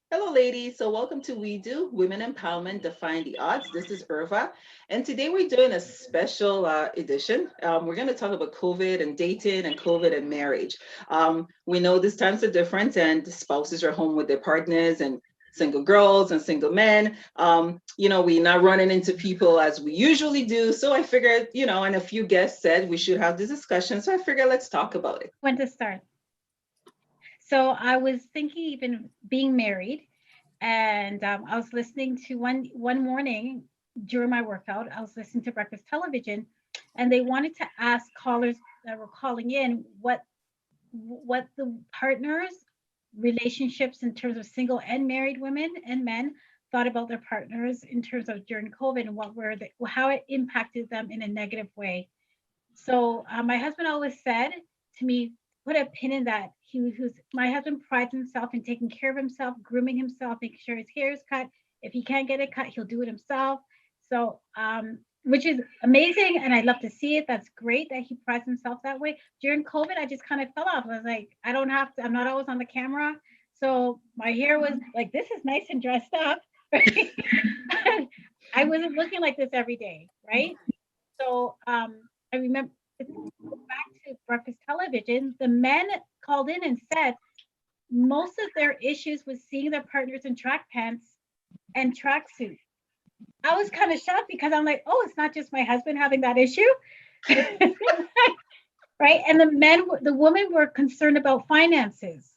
Hello, ladies. So, welcome to We Do Women Empowerment Define the Odds. This is Irva, and today we're doing a special edition. We're going to talk about COVID and dating and COVID and marriage. We know these times are different, and spouses are home with their partners, and single girls and single men. We're not running into people as we usually do. So, I figured, and a few guests said we should have this discussion. So, I figured let's talk about it. When to start. So I was thinking, even being married, and I was listening to one morning during my workout. I was listening to breakfast television, and they wanted to ask callers that were calling in what the partners' relationships in terms of single and married women and men thought about their partners in terms of during COVID and how it impacted them in a negative way. So my husband always said to me, put a pin in that. Who's my husband prides himself in taking care of himself, grooming himself, making sure his hair is cut. If he can't get it cut, he'll do it himself. So, which is amazing, and I love to see it. That's great that he prides himself that way. During COVID, I just kind of fell off. I was like, I don't have to. I'm not always on the camera, so my hair was like, this is nice and dressed up. Right? I wasn't looking like this every day, right? So I remember back to breakfast television, the men called in and said most of their issues was seeing their partners in track pants and tracksuit. I was kind of shocked because I'm like, oh, it's not just my husband having that issue, right? And the women were concerned about finances,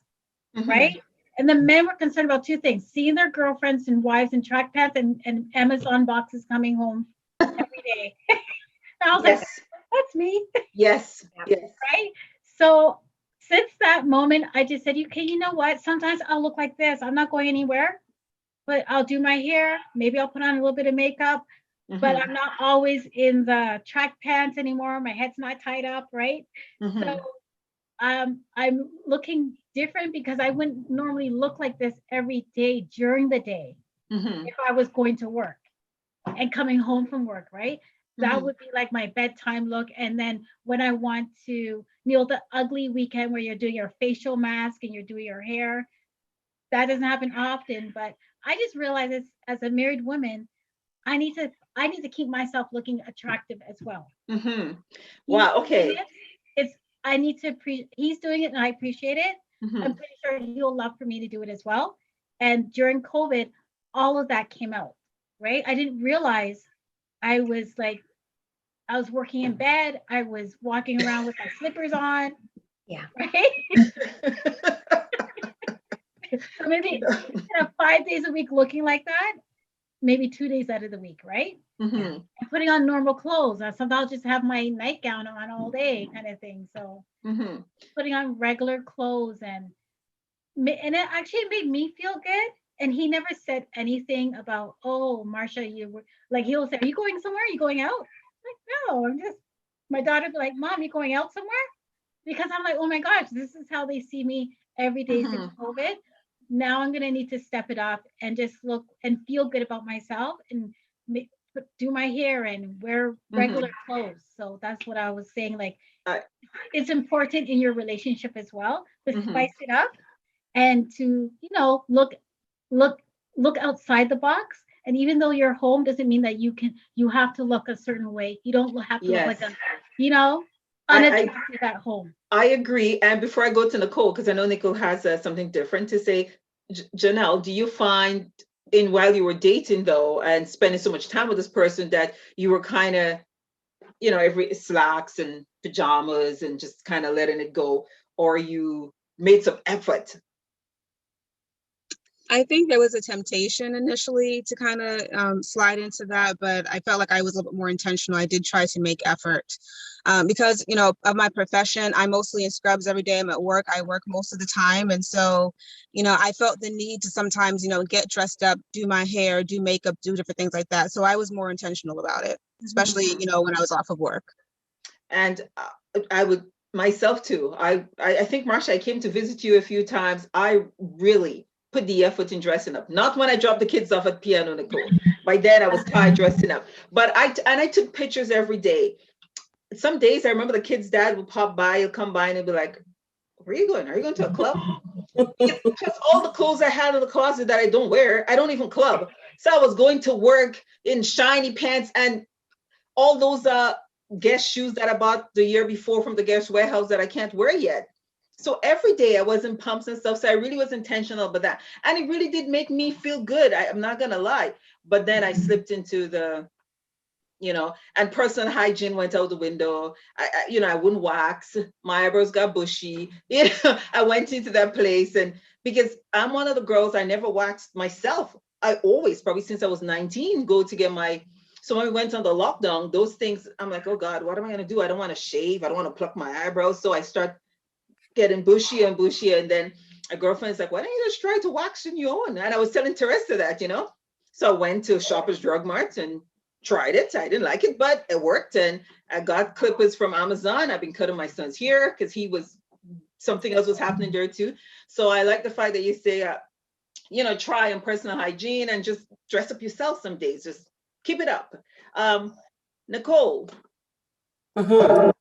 Mhm. right? And the men were concerned about two things: seeing their girlfriends and wives in track pants and Amazon boxes coming home every day. And I was like, Yes, that's me. yes, yes. Right? So since that moment, I just said, okay, you know what? Sometimes I'll look like this. I'm not going anywhere, but I'll do my hair. Maybe I'll put on a little bit of makeup, but Mhm. I'm not always in the track pants anymore. My head's not tied up, right? So Mhm. I'm looking different because I wouldn't normally look like this every day during the day Mhm. if I was going to work and coming home from work, right? That Mhm. would be like my bedtime look. And then when I want to, the ugly weekend where you're doing your facial mask and you're doing your hair, that doesn't happen often. But I just realized as a married woman, I need to keep myself looking attractive as well. Mhm. He's Wow. doing Okay. it. It's I need to he's doing it and I appreciate it. I'm Mhm. pretty sure he'll love for me to do it as well. And during COVID, all of that came out, right? I didn't realize I was like I was working in bed. I was walking around with my slippers on, Yeah. right? So maybe instead of 5 days a week looking like that, maybe 2 days out of the week, right? Yeah. Mhm. And putting on normal clothes. Sometimes I'll just have my nightgown on all day, kind of thing. So Mhm. putting on regular clothes and it actually made me feel good. And he never said anything about, oh, Marsha, you were like, he'll say, are you going somewhere? Are you going out? Like, no, I'm just, my daughter be like, Mom, you going out somewhere? Because I'm like, oh my gosh, this is how they see me every day since Mhm. COVID. Now I'm going to need to step it up and just look and feel good about myself and do my hair and wear regular Mhm. clothes. So that's what I was saying. Like, I, it's important in your relationship as well to mhm. spice it up and to look look outside the box. And even though you're home doesn't mean that you have to look a certain way. You don't have to look like Yes. a you know I unattractive at home. I agree. And before I go to Nicole, because I know Nicole has something different to say, Janelle, do you find in while you were dating though and spending so much time with this person that you were kind of, every slacks and pajamas and just kind of letting it go, or you made some effort? I think there was a temptation initially to kind of slide into that, but I felt like I was a little bit more intentional. I did try to make effort because, of my profession, I'm mostly in scrubs every day. I'm at work. I work most of the time. And so, I felt the need to sometimes, get dressed up, do my hair, do makeup, do different things like that. So I was more intentional about it, Mhm. especially, Mhm. when I was off of work. And I would myself too. I think Marsha, I came to visit you a few times. I really put the effort in dressing up. Not when I dropped the kids off at piano, Nicole. By then I was tired dressing up. But I took pictures every day. Some days I remember the kid's dad would pop by, he'll come by and he'll be like, Where are you going? Are you going to a club? Because all the clothes I had in the closet that I don't wear, I don't even club. So I was going to work in shiny pants and all those Guess shoes that I bought the year before from the Guess warehouse that I can't wear yet. So every day I was in pumps and stuff. So I really was intentional about that. And it really did make me feel good. I'm not gonna lie. But then I slipped into the, and personal hygiene went out the window. I wouldn't wax. My eyebrows got bushy. I went into that place, and because I'm one of the girls, I never waxed myself. I always, probably since I was 19, go to get my. So when we went on the lockdown, those things, I'm like, oh God, what am I gonna do? I don't want to shave. I don't want to pluck my eyebrows. So I start getting bushier and bushier, and then a girlfriend's like, why don't you just try to wax on your own? And I was telling Teresa that. So I went to Shoppers Drug Mart and tried it. I didn't like it, but it worked. And I got clippers from Amazon. I've been cutting my son's hair because something else was happening there too. So I like the fact that you say, try on personal hygiene and just dress up yourself some days. Just keep it up. Nicole. Mhm.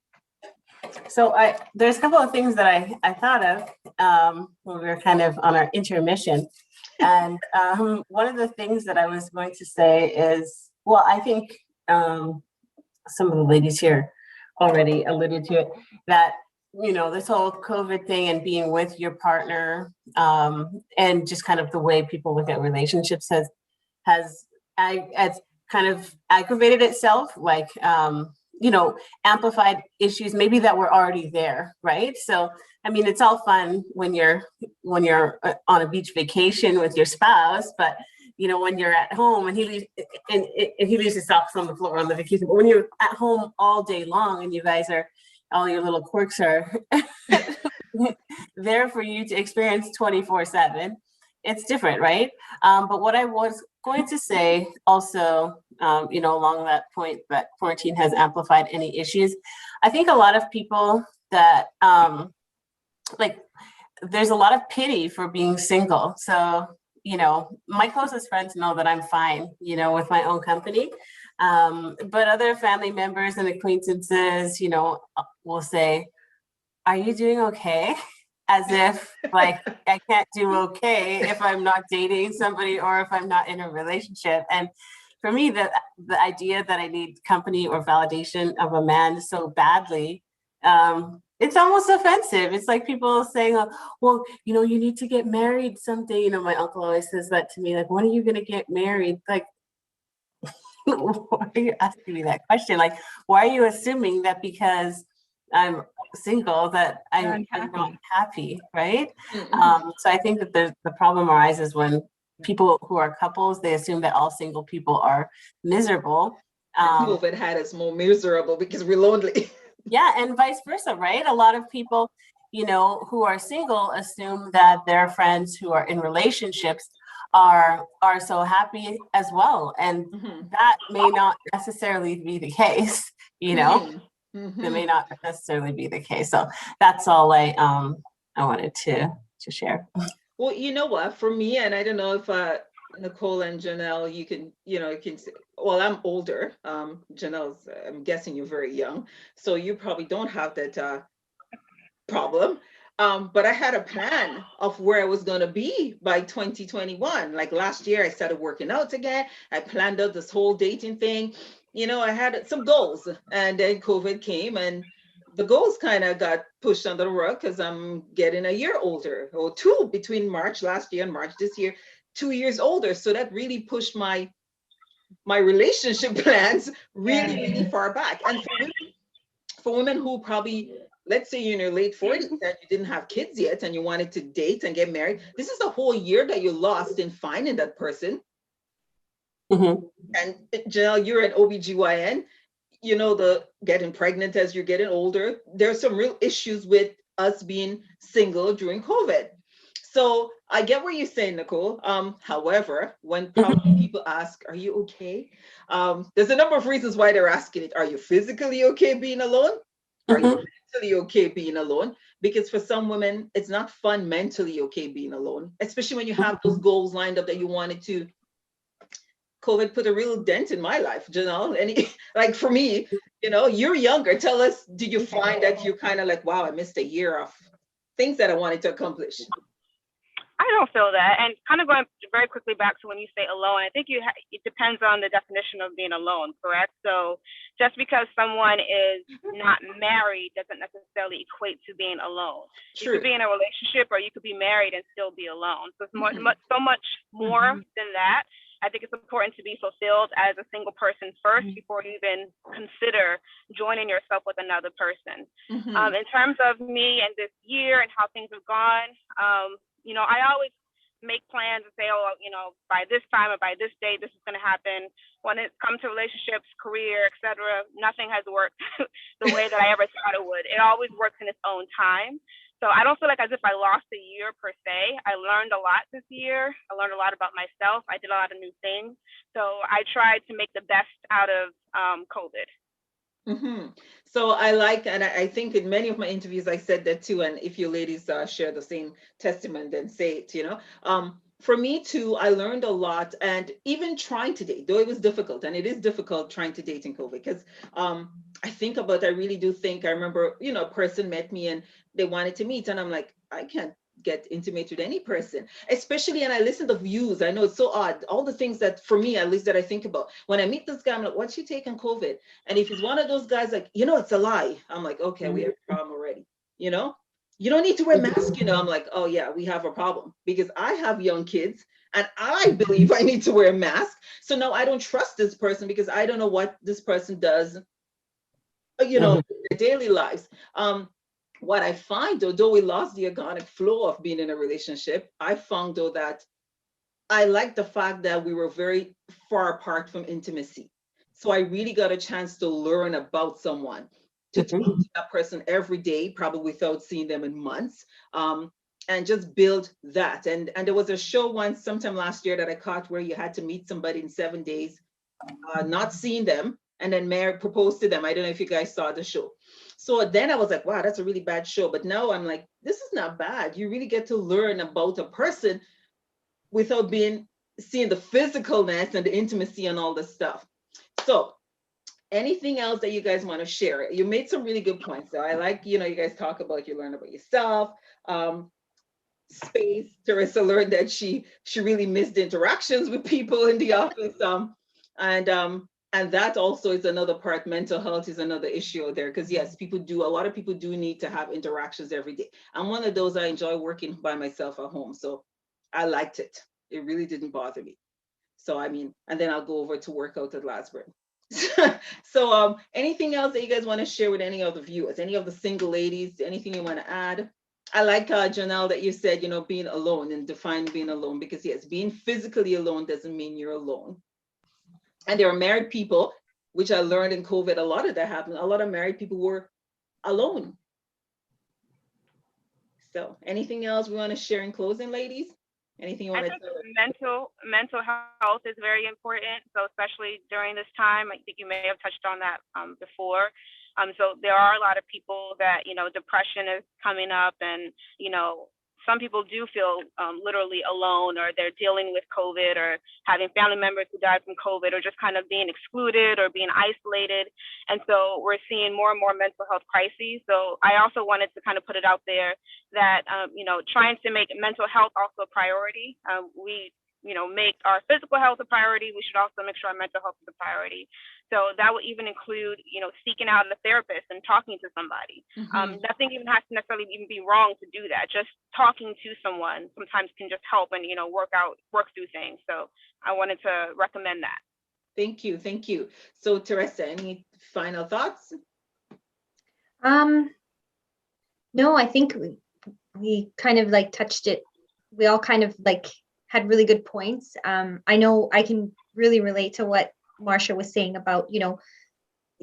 So there's a couple of things that I thought of when we were kind of on our intermission. And one of the things that I was going to say is, well, I think some of the ladies here already alluded to it, that, this whole COVID thing and being with your partner and just kind of the way people look at relationships has kind of aggravated itself, like, amplified issues maybe that were already there, right? So, I mean, it's all fun when you're on a beach vacation with your spouse, but when you're at home and he leaves his socks on the floor on the vacation, but when you're at home all day long and you guys all your little quirks are there for you to experience 24/7, it's different, right? But what I was going to say also, along that point that quarantine has amplified any issues, I think a lot of people that there's a lot of pity for being single. So, my closest friends know that I'm fine, with my own company. But other family members and acquaintances, will say, are you doing okay? As if I can't do okay if I'm not dating somebody or if I'm not in a relationship. And for me, the idea that I need company or validation of a man so badly, it's almost offensive. It's like people saying, well, you need to get married someday. My uncle always says that to me, like, when are you going to get married? Like, why are you asking me that question? Like, why are you assuming that because I'm single that I'm not happy, right? So I think that the problem arises when people who are couples, they assume that all single people are miserable. COVID had us more miserable because we're lonely. Yeah, and vice versa, right? A lot of people, who are single assume that their friends who are in relationships are so happy as well. And that may not necessarily be the case, That may not necessarily be the case. So that's all I wanted to share. Well, you know what, for me, and I don't know if Nicole and Janelle, you can say, well, I'm older. Janelle's, I'm guessing you're very young, so you probably don't have that problem. But I had a plan of where I was going to be by 2021. Like last year, I started working out again. I planned out this whole dating thing. I had some goals, and then COVID came, and the goals kind of got pushed under the rug because I'm getting a year older, or two, between March last year and March this year, 2 years older. So that really pushed my relationship plans really far back. And for women who probably, let's say you're in your late 40s and you didn't have kids yet and you wanted to date and get married, this is a whole year that you lost in finding that person. And Janelle, you're an OBGYN, the getting pregnant as you're getting older. There's some real issues with us being single during COVID. So I get what you're saying, Nicole. However, when probably people ask, are you okay? There's a number of reasons why they're asking it. Are you physically okay being alone? Are you mentally okay being alone? Because for some women, it's not fun mentally okay being alone, especially when you have those goals lined up that you wanted to. COVID put a real dent in my life, Janelle. Like for me, you're younger. Tell us, did you find that you're kind of like, wow, I missed a year of things that I wanted to accomplish. I don't feel that. And kind of going very quickly back to when you say alone, I think it depends on the definition of being alone, correct? So just because someone is not married doesn't necessarily equate to being alone. You True. could be in a relationship or you could be married and still be alone. So it's so much more than that. I think it's important to be fulfilled as a single person first before you even consider joining yourself with another person. In terms of me and this year and how things have gone, you know, I always make plans and say, oh, you know, by this time or by this date, this is going to happen. When it comes to relationships, career, etc., nothing has worked the way that I ever thought it would. It always works in its own time. So I don't feel like as if I lost a year per se. I learned a lot this year. I learned a lot about myself. I did a lot of new things. So I tried to make the best out of COVID. So I like, and I think in many of my interviews, I said that too. And if you ladies share the same testament, then say it, you know. For me too, I learned a lot, and even trying to date, though it was difficult, and it is difficult trying to date in COVID, because I really do think, I remember, you know, a person met me and they wanted to meet, and I'm like, I can't get intimate with any person, especially, and I listen to views. I know it's so odd, all the things that for me, at least, that I think about when I meet this guy, I'm like, what's you taking COVID? And if he's one of those guys like, you know, it's a lie, I'm like, okay, we have a problem already, you know. You don't need to wear a mask, you know. I'm like, oh yeah, we have a problem, because I have young kids and I believe I need to wear a mask. So now I don't trust this person because I don't know what this person does, you know, in their daily lives. What I find though we lost the organic flow of being in a relationship, I found though that I like the fact that we were very far apart from intimacy. So I really got a chance to learn about someone, to talk to that person every day, probably without seeing them in months, and just build that. And there was a show once, sometime last year, that I caught where you had to meet somebody in 7 days, not seeing them, and then propose to them. I don't know if you guys saw the show. So then I was like, wow, that's a really bad show. But now I'm like, this is not bad. You really get to learn about a person without seeing the physicalness and the intimacy and all this stuff. So anything else that you guys want to share? You made some really good points. So I like, you know, you guys talk about, you learn about yourself, space. Teresa learned that she really missed the interactions with people in the office. And that also is another part. Mental health is another issue there, because yes, a lot of people do need to have interactions every day. I'm one of those. I enjoy working by myself at home, so I liked it. It really didn't bother me. So I mean, and then I'll go over to work out at Lasburn. So anything else that you guys want to share with any of the viewers, any of the single ladies, anything you want to add? I like Janelle that you said, you know, being alone, and define being alone, because yes, being physically alone doesn't mean you're alone. And there are married people, which I learned in COVID, a lot of that happened. A lot of married people were alone. So anything else we want to share in closing, ladies? Anything you want to tell? Mental health is very important. So especially during this time, I think you may have touched on that before. So there are a lot of people that, you know, depression is coming up, and, you know, some people do feel literally alone, or they're dealing with COVID, or having family members who died from COVID, or just kind of being excluded or being isolated. And so we're seeing more and more mental health crises. So I also wanted to kind of put it out there that, you know, trying to make mental health also a priority. We, you know, make our physical health a priority. We should also make sure our mental health is a priority. So that would even include, you know, seeking out a therapist and talking to somebody. Nothing even has to necessarily even be wrong to do that. Just talking to someone sometimes can just help and, you know, work through things. So I wanted to recommend that. Thank you. Thank you. So Teresa, any final thoughts? No, I think we kind of like touched it. We all kind of like had really good points. I know I can really relate to what Marsha was saying about, you know,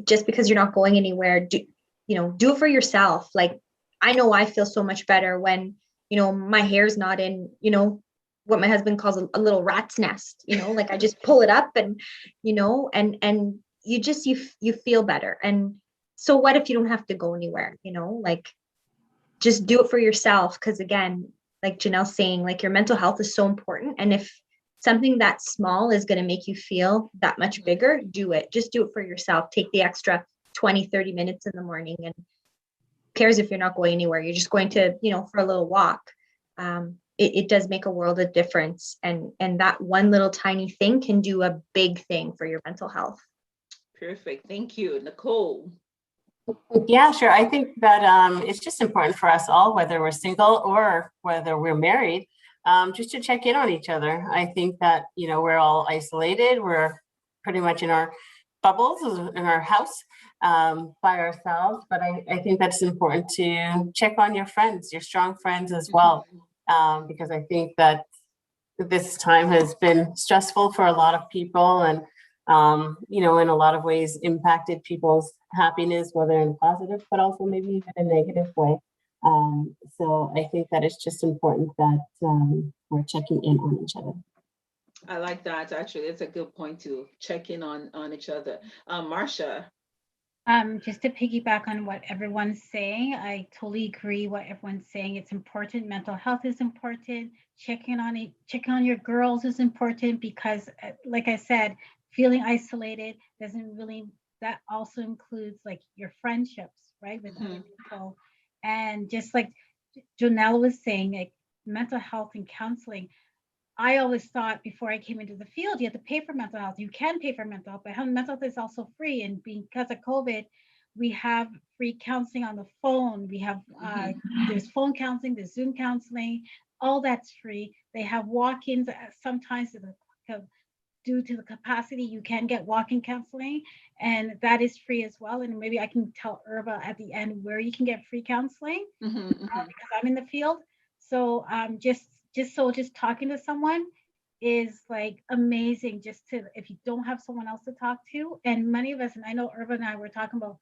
just because you're not going anywhere, do it for yourself. Like, I know I feel so much better when, you know, my hair's not in, you know, what my husband calls a little rat's nest, you know, like I just pull it up and, you know, and you just, you feel better. And so what if you don't have to go anywhere, you know, like just do it for yourself. Cause again, like Janelle's saying, like your mental health is so important. And if something that small is going to make you feel that much bigger, do it. Just do it for yourself. Take the extra 20, 30 minutes in the morning and cares if you're not going anywhere? You're just going to, for a little walk. It does make a world of difference. And that one little tiny thing can do a big thing for your mental health. Perfect. Thank you. Nicole. Yeah, sure. I think that it's just important for us all, whether we're single or whether we're married, just to check in on each other. I think that, we're all isolated. We're pretty much in our bubbles, in our house, by ourselves. But I think that's important to check on your friends, your strong friends as well, because I think that this time has been stressful for a lot of people, and in a lot of ways impacted people's happiness, whether in a positive, but also maybe even a negative way. So I think that it's just important that we're checking in on each other. I like that. Actually, it's a good point to check in on each other. Marcia. Just to piggyback on what everyone's saying, I totally agree what everyone's saying. It's important. Mental health is important. Checking on your girls is important, because, like I said, feeling isolated that also includes like your friendships, right, with other people. And just like Janelle was saying, like mental health and counseling, I always thought before I came into the field, you have to pay for mental health. You can pay for mental health, but mental health is also free. And because of COVID, we have free counseling on the phone. We have, there's phone counseling, there's Zoom counseling, all that's free. They have walk-ins sometimes due to the capacity, you can get walk-in counseling, and that is free as well. And maybe I can tell Irva at the end where you can get free counseling, because I'm in the field. So just talking to someone is like amazing, if you don't have someone else to talk to. And many of us, and I know Irva and I were talking about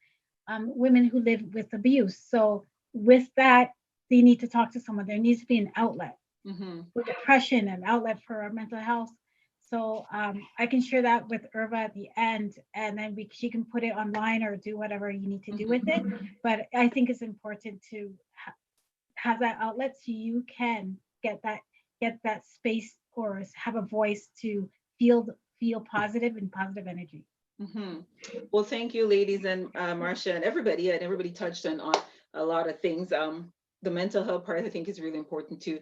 women who live with abuse. So with that, they need to talk to someone. There needs to be an outlet for depression, an outlet for our mental health. So I can share that with Irva at the end, and then she can put it online or do whatever you need to do with it. But I think it's important to have that outlet so you can get that space or have a voice to feel positive and positive energy. Well, thank you, ladies, and Marcia, and everybody touched on a lot of things. The mental health part, I think, is really important too,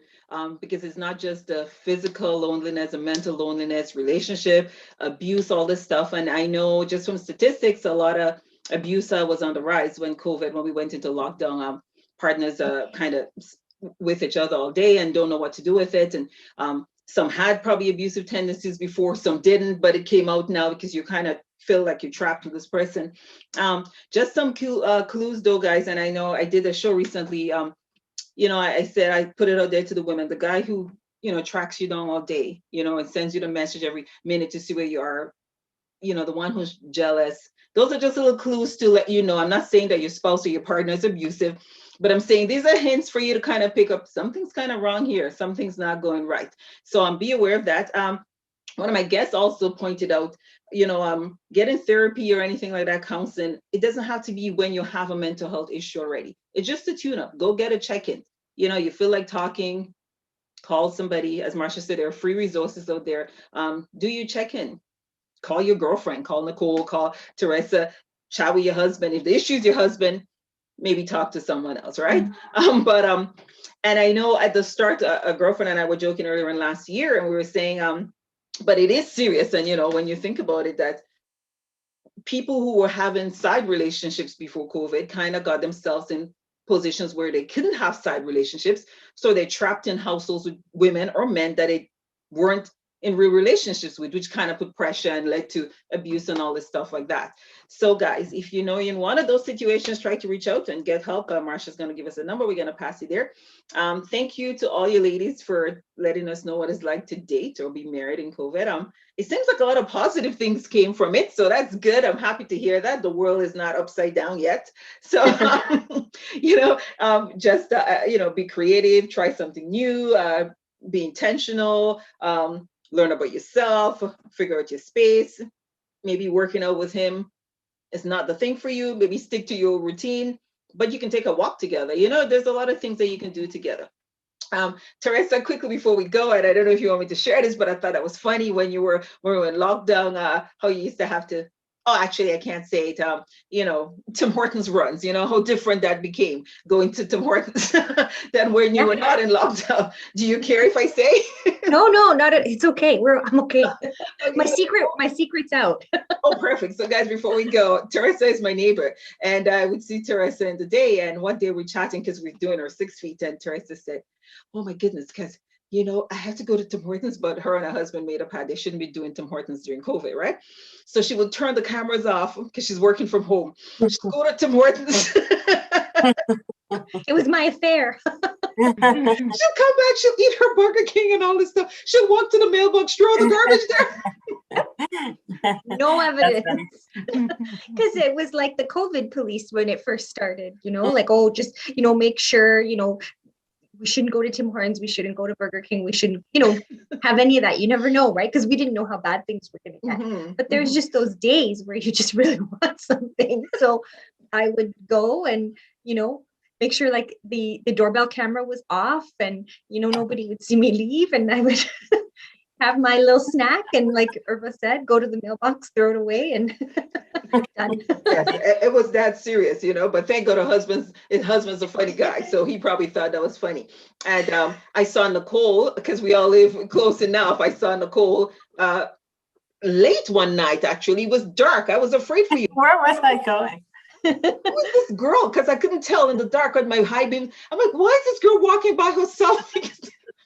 because it's not just the physical loneliness, the mental loneliness, relationship, abuse, all this stuff. And I know just from statistics, a lot of abuse was on the rise when we went into lockdown. Partners kind of with each other all day and don't know what to do with it. And some had probably abusive tendencies before, some didn't, but it came out now because you kind of feel like you're trapped with this person. Just some clues though, guys. And I know I did a show recently. I said, I put it out there to the women, the guy who, tracks you down all day, and sends you the message every minute to see where you are, the one who's jealous. Those are just little clues to let you know. I'm not saying that your spouse or your partner is abusive, but I'm saying these are hints for you to kind of pick up something's kind of wrong here. Something's not going right. So be aware of that. One of my guests also pointed out, getting therapy or anything like that, counseling, it doesn't have to be when you have a mental health issue already. It's just a tune-up. Go get a check-in. You feel like talking, call somebody. As Marcia said, there are free resources out there. Do your check-in. Call your girlfriend, call Nicole, call Teresa, chat with your husband. If the issue is your husband, maybe talk to someone else, right? And I know at the start, a girlfriend and I were joking earlier in last year, and we were saying, but it is serious. And, when you think about it, that people who were having side relationships before COVID kind of got themselves in positions where they couldn't have side relationships. So they're trapped in households with women or men that they weren't in real relationships with, which kind of put pressure and led to abuse and all this stuff like that. So guys, if you know you're in one of those situations, try to reach out and get help. Marsha's going to give us a number. We're going to pass it there. Thank you to all you ladies for letting us know what it's like to date or be married in COVID. It seems like a lot of positive things came from it, so that's good. I'm happy to hear that. The world is not upside down yet. So, just, be creative, try something new, be intentional, learn about yourself, figure out your space. Maybe working out with him is not the thing for you. Maybe stick to your routine, but you can take a walk together. There's a lot of things that you can do together. Teresa, quickly before we go, and I don't know if you want me to share this, but I thought that was funny when we were in lockdown, how you used to have to Oh, actually, I can't say it. Tim Hortons runs, how different that became going to Tim Hortons than when you Yeah. were not in lockdown. Do you care if I say? No, it's okay. I'm okay. Okay, so My secret's out. oh, perfect. So, guys, before we go, Teresa is my neighbor, and I would see Teresa in the day. And one day we're chatting because we're doing our 6 feet, and Teresa said, "Oh my goodness, because I have to go to Tim Hortons," but her and her husband made up had they shouldn't be doing Tim Hortons during COVID, right? So she would turn the cameras off because she's working from home. She'd go to Tim Hortons. It was my affair. She'll come back, she'll eat her Burger King and all this stuff. She'll walk to the mailbox, throw the garbage there. No evidence. Because it was like the COVID police when it first started, like, oh, just, make sure, we shouldn't go to Tim Hortons, we shouldn't go to Burger King, we shouldn't, have any of that. You never know, right? Because we didn't know how bad things were going to get. Mhm, But there's mhm. just those days where you just really want something. So I would go and, make sure like the doorbell camera was off and, nobody would see me leave. And I would have my little snack and, like Irva said, go to the mailbox, throw it away, and done. Yes, it was that serious, but thank God his husband's a funny guy. So he probably thought that was funny. And I saw Nicole, because we all live close enough. I saw Nicole late one night, actually. It was dark. I was afraid for you. Where was I going? Who is this girl? Because I couldn't tell in the dark with my high beam. I'm like, why is this girl walking by herself?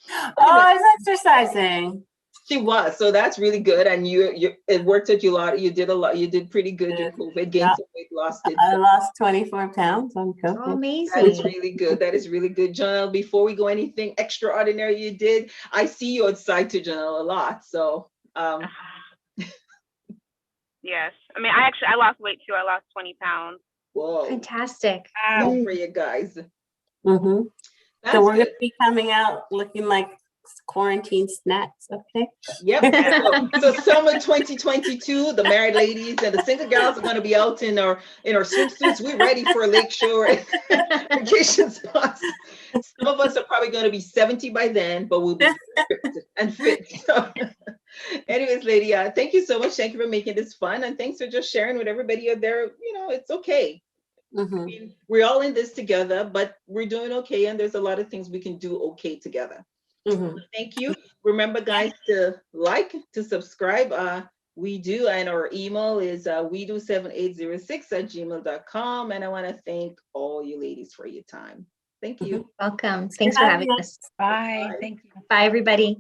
Oh, I was exercising. She was. So that's really good. And you it worked out you a lot. You did a lot. You did pretty good during COVID. Gained some weight, lost it. I lost 24 pounds on Oh, COVID. amazing. That is really good. That is really good. Janelle, before we go, anything extraordinary you did? I see you outside to Janelle a lot. So Yes. I mean, I lost weight too. I lost 20 pounds. whoa. Fantastic. Good for you guys. Mm-hmm. That's So we're good. going to be coming out looking like quarantine snacks, okay? Yep. So summer 2022, the married ladies and the single gals are going to be out in our swimsuits. We're ready for a lakeshore vacation spots. Some of us are probably going to be 70 by then, but we'll be and fit. So, anyways, lady, thank you so much. Thank you for making this fun, and thanks for just sharing with everybody out there. It's okay. Mm-hmm. I mean, we're all in this together, but we're doing okay, and there's a lot of things we can do okay together. Mm-hmm. Thank you. Remember, guys, to like, to subscribe. We do, and our email is wedo7806@gmail.com. And I want to thank all you ladies for your time. Thank you. Welcome. Thanks for having us. Bye. Bye. Thank you. Bye, everybody.